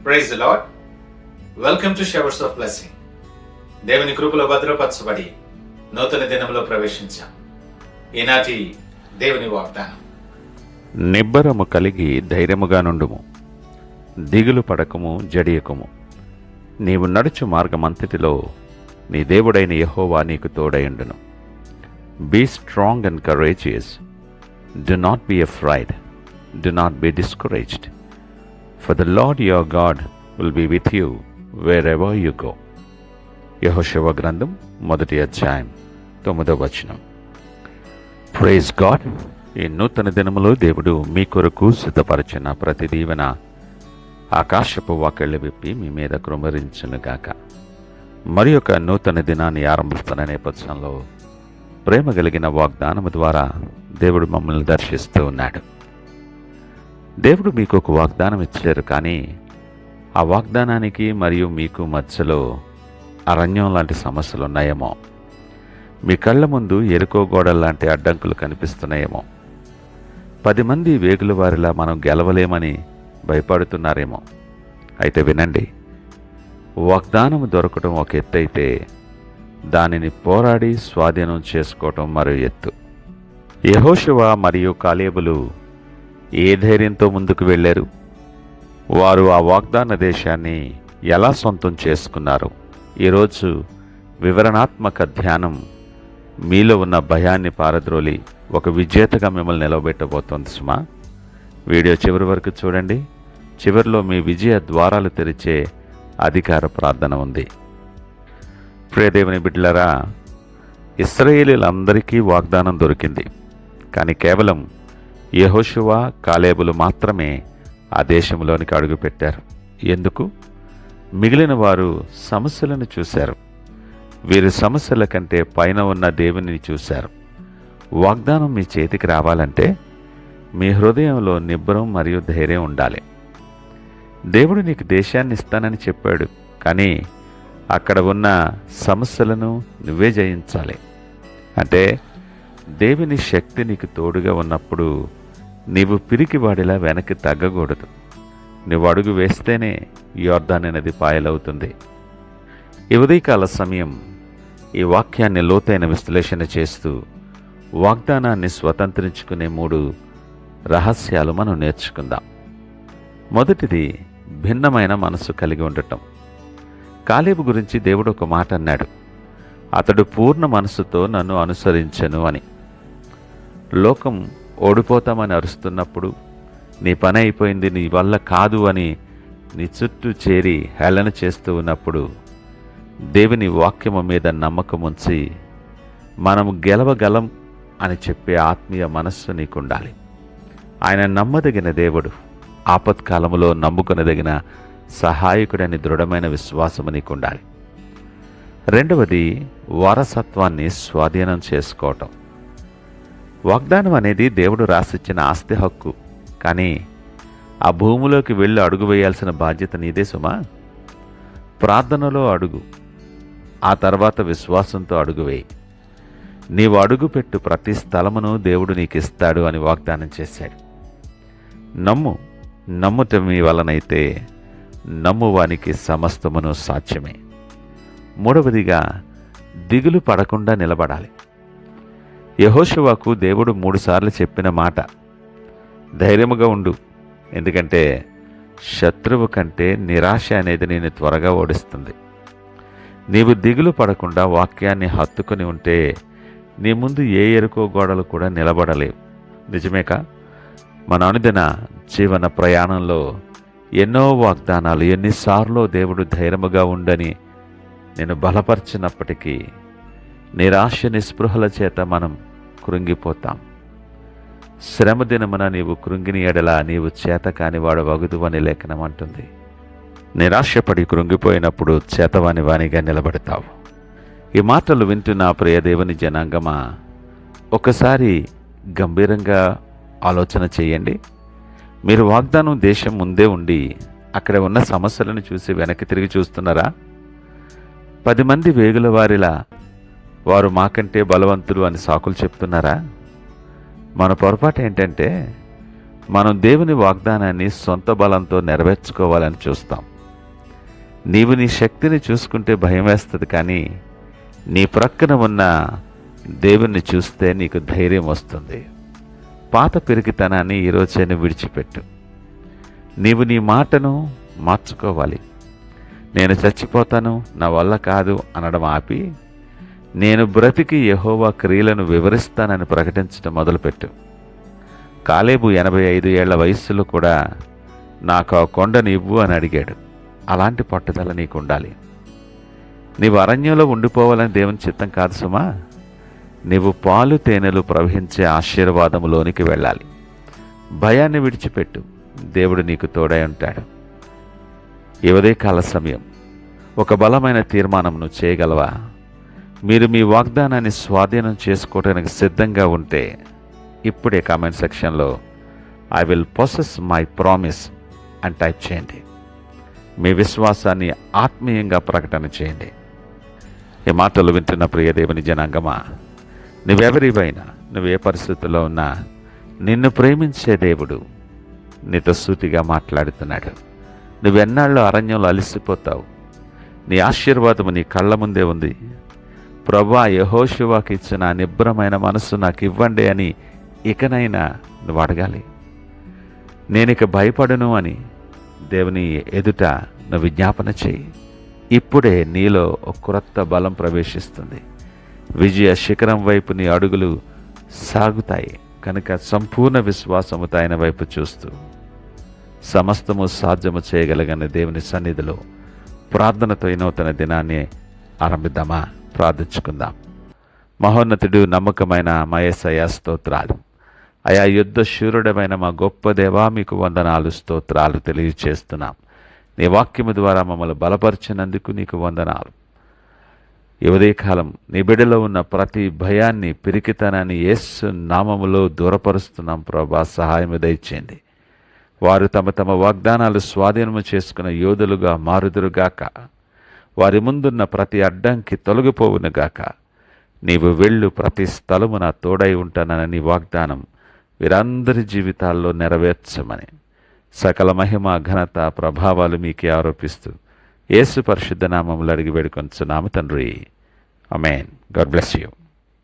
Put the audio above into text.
Praise the lord. Welcome to showers of blessing. దేవుని కృపలో భద్రపరచబడి నూతన దినంలో ప్రవేశించాం. ఈనాటి దేవుని వాగ్దానం: నిబ్బరము కలిగి ధైర్యముగా నుండుము, దిగులు పడకము, జడియకము. నీవు నడుచు మార్గమంతటిలో నీ దేవుడైన యెహోవా నీకు తోడయుండును. Be strong and courageous. Do not be afraid. Do not be discouraged. For the Lord your God will be with you wherever you go. యెహోషువ గ్రంథం 1వ అధ్యాయం 9వ వచనం. Praise God. ఈ నూతన దినములో దేవుడు మీ కొరకు సిద్ధపరచిన ప్రతి దీవెన ఆకాశపు వాకిళ్ళు విప్పి మీ మీద కృమ్మరించునుగాక. మరి ఒక నూతన దినాన్ని ఆరంభిస్తున్న నేపథ్యంలో ప్రేమ కలిగిన వాగ్దానము ద్వారా దేవుడు మమ్మల్ని దర్శిస్తూ ఉన్నాడు. దేవుడు మీకు ఒక వాగ్దానం ఇచ్చారు, కానీ ఆ వాగ్దానానికి మరియు మీకు మధ్యలో అరణ్యం లాంటి సమస్యలు ఉన్నాయేమో. మీ కళ్ళ ముందు ఎరుకో గోడల లాంటి అడ్డంకులు కనిపిస్తున్నాయేమో. 10 మంది వేగుల వారిలా మనం గెలవలేమని భయపడుతున్నారేమో. అయితే వినండి, వాగ్దానం దొరకటం ఒక ఎత్తు అయితే దానిని పోరాడి స్వాధీనం చేసుకోవటం మరో ఎత్తు. యెహోషువ మరియు కాలేబులు ఏ ధైర్యంతో ముందుకు వెళ్ళారు? వారు ఆ వాగ్దాన దేశాన్ని ఎలా సొంతం చేసుకున్నారు? ఈరోజు వివరణాత్మక ధ్యానం మీలో ఉన్న భయాన్ని పారద్రోలి ఒక విజేతగా మిమ్మల్ని నిలబెట్టబోతోంది సుమా. వీడియో చివరి వరకు చూడండి. చివరిలో మీ విజయ ద్వారాలు తెరిచే అధికార ప్రార్థన ఉంది. ప్రియదేవుని బిడ్డలారా, ఇశ్రాయేలీయులందరికీ వాగ్దానం దొరికింది, కానీ కేవలం యెహోషువ, కాలేబులు మాత్రమే ఆ దేశంలోనికి అడుగుపెట్టారు. ఎందుకు? మిగిలిన వారు సమస్యలను చూశారు. వీరి సమస్యల కంటే పైన ఉన్న దేవుని చూశారు. వాగ్దానం మీ చేతికి రావాలంటే మీ హృదయంలో నిబ్బరం మరియు ధైర్యం ఉండాలి. దేవుడు నీకు దేశాన్ని ఇస్తానని చెప్పాడు, కానీ అక్కడ ఉన్న సమస్యలను నువ్వే జయించాలి. అంటే దేవుని శక్తి నీకు తోడుగా ఉన్నప్పుడు నీవు పిరికివాడిలా వెనక్కి తగ్గకూడదు. నువ్వు అడుగు వేస్తేనే యోర్దాను నది పాయలవుతుంది. ఈ ఉదయకాల సమయం ఈ వాక్యాన్ని లోతైన విశ్లేషణ చేస్తూ వాగ్దానాన్ని స్వతంత్రించుకునే 3 రహస్యాలు మనం నేర్చుకుందాం. మొదటిది, భిన్నమైన మనసు కలిగి ఉండటం. కాలేబు గురించి దేవుడు ఒక మాట అన్నాడు, అతడు పూర్ణ మనసుతో నన్ను అనుసరించెను అని. లోకం ఓడిపోతామని అరుస్తున్నప్పుడు, నీ పని అయిపోయింది, నీ వల్ల కాదు అని నీ చుట్టూ చేరి హేళన చేస్తూ ఉన్నప్పుడు, దేవుని వాక్యము మీద నమ్మకం ఉంచి మనము గెలవగలం అని చెప్పే ఆత్మీయ మనస్సు నీకుండాలి. ఆయన నమ్మదగిన దేవుడు, ఆపత్కాలములో నమ్ముకొనదగిన సహాయకుడని దృఢమైన విశ్వాసము నీకుండాలి. రెండవది, వారసత్వాన్ని స్వాధీనం చేసుకోవటం. వాగ్దానం అనేది దేవుడు రాసిచ్చిన ఆస్తి హక్కు, కానీ ఆ భూమిలోకి వెళ్ళి అడుగు వేయాల్సిన బాధ్యత నీదే సుమా. ప్రార్థనలో అడుగు, ఆ తర్వాత విశ్వాసంతో అడుగు వేయి. నీవు అడుగుపెట్టు ప్రతి స్థలమును దేవుడు నీకు ఇస్తాడు అని వాగ్దానం చేశాడు. నమ్ముట మీ వలనైతే నమ్మువానికి సమస్తమును సాధ్యమే. మూడవదిగా, దిగులు పడకుండా నిలబడాలి. యెహోషువకు దేవుడు 3 సార్లు చెప్పిన మాట, ధైర్యముగా ఉండు, ఎందుకంటే శత్రువు కంటే నిరాశ అనేది నేను త్వరగా ఓడిస్తుంది. నీవు దిగులు పడకుండా వాక్యాన్ని హత్తుకొని ఉంటే నీ ముందు ఏ ఎరుకో గోడలు కూడా నిలబడలేవు. నిజమేకా? మన అనుదిన జీవన ప్రయాణంలో ఎన్నో వాగ్దానాలు, ఎన్నిసార్లు దేవుడు ధైర్యముగా ఉండని నేను బలపరిచినప్పటికీ నిరాశ నిస్పృహల చేత మనం కృంగిపోతాం. శ్రమ దినమున నీవు కృంగిని ఎడల నీవు చేత కానివాడు వగుదు అని లేఖనం అంటుంది. నిరాశపడి కృంగిపోయినప్పుడు చేతవాని వానిగా నిలబడతావు. ఈ మాటలు వింటున్న ప్రియ దేవుని జనాంగమా, ఒకసారి గంభీరంగా ఆలోచన చేయండి. మీరు వాగ్దానం దేశం ముందే ఉండి అక్కడ ఉన్న సమస్యలను చూసి వెనక్కి తిరిగి చూస్తున్నారా? 10 మంది వేగుల వారిలా వారు మాకంటే బలవంతులు అని సాకులు చెప్తున్నారా? మన పొరపాటు ఏంటంటే మనం దేవుని వాగ్దానాన్ని సొంత బలంతో నెరవేర్చుకోవాలని చూస్తాం. నీవు నీ శక్తిని చూసుకుంటే భయం వేస్తుంది, కానీ నీ ప్రక్కన ఉన్న దేవుణ్ణి చూస్తే నీకు ధైర్యం వస్తుంది. పాత పిరికితనాన్ని ఈరోజైనా విడిచిపెట్టు. నీవు నీ మాటను మార్చుకోవాలి. నేను చచ్చిపోతాను, నా వల్ల కాదు అనడం ఆపి, నేను బ్రతికి యెహోవా క్రియలను వివరిస్తానని ప్రకటించడం మొదలుపెట్టు. కాలేబు 85 ఏళ్ల వయస్సులో కూడా నాకు ఆ కొండని ఇవ్వు అని అడిగాడు. అలాంటి పట్టుదల నీకు ఉండాలి. నీవు అరణ్యంలో ఉండిపోవాలని దేవుని చిత్తం కాదు సుమా. నీవు పాలు తేనెలు ప్రవహించే ఆశీర్వాదములోనికి వెళ్ళాలి. భయాన్ని విడిచిపెట్టు. దేవుడు నీకు తోడై ఉంటాడు. ఈ ఉదయకాల సమయం ఒక బలమైన తీర్మానం నువ్వు చేయగలవా? మీరు మీ వాగ్దానాన్ని స్వాధీనం చేసుకోవడానికి సిద్ధంగా ఉంటే ఇప్పుడే కామెంట్ సెక్షన్లో I will possess my promise అని టైప్ చేయండి. మీ విశ్వాసాన్ని ఆత్మీయంగా ప్రకటన చేయండి. ఈ మాటలు వింటున్న ప్రియ దేవుని జనాంగమా, నువ్వెవరివైనా, నువ్వే పరిస్థితుల్లో ఉన్నా, నిన్ను ప్రేమించే దేవుడు నీతో సూటిగా మాట్లాడుతున్నాడు. నువ్వెన్నాళ్ళు అరణ్యంలో అలసిపోతావు? నీ ఆశీర్వాదము నీ కళ్ళ ముందే ఉంది. ప్రభువా, యెహోషువకు ఇచ్చిన నిబ్రమైన మనస్సు నాకు ఇవ్వండి అని ఇకనైనా నువ్వు అడగాలి. నేనిక భయపడను అని దేవుని ఎదుట నువ్వు విజ్ఞాపన చేయి. ఇప్పుడే నీలో ఒక క్రొత్త బలం ప్రవేశిస్తుంది. విజయ శిఖరం వైపు నీ అడుగులు సాగుతాయి. కనుక సంపూర్ణ విశ్వాసముతో ఆయన వైపు చూస్తూ సమస్తము సాధ్యము చేయగలిగిన దేవుని సన్నిధిలో ప్రార్థనతో ఈ నూతన దినాన్ని ఆరంభిద్దామా? ప్రార్థించుకుందాం. మహోన్నతుడు, నమ్మకమైన మా యేసయ్యా స్తోత్రాలు. అయా యుద్ధ శూరుడమైన మా గొప్ప దేవా, మీకు వందనాలు, స్తోత్రాలు తెలియచేస్తున్నాం. నీ వాక్యము ద్వారా మమ్మల్ని బలపరిచినందుకు నీకు వందనాలు. ఈ ఉదయకాలం నీ బిడ్డలో ఉన్న ప్రతి భయాన్ని, పిరికితనాన్ని యేసు నామములో దూరపరుస్తున్నాం. ప్రభా, సహాయము దయచేయండి. వారు తమ తమ వాగ్దానాలు స్వాధీనము చేసుకున్న యోధులుగా మారుదురుగాక. వారి ముందున్న ప్రతి అడ్డంకి తొలగిపోవునుగాక. నీవు వెళ్ళు, ప్రతి స్థలము నా తోడై ఉంటానని వాగ్దానం వీరందరి జీవితాల్లో నెరవేర్చమని సకల మహిమ, ఘనత, ప్రభావాలు మీకే ఆరోపిస్తూ యేసు పరిశుద్ధ నామములో అడిగి వేడుకొంచున్నాము తండ్రి. ఆమేన్. God bless you.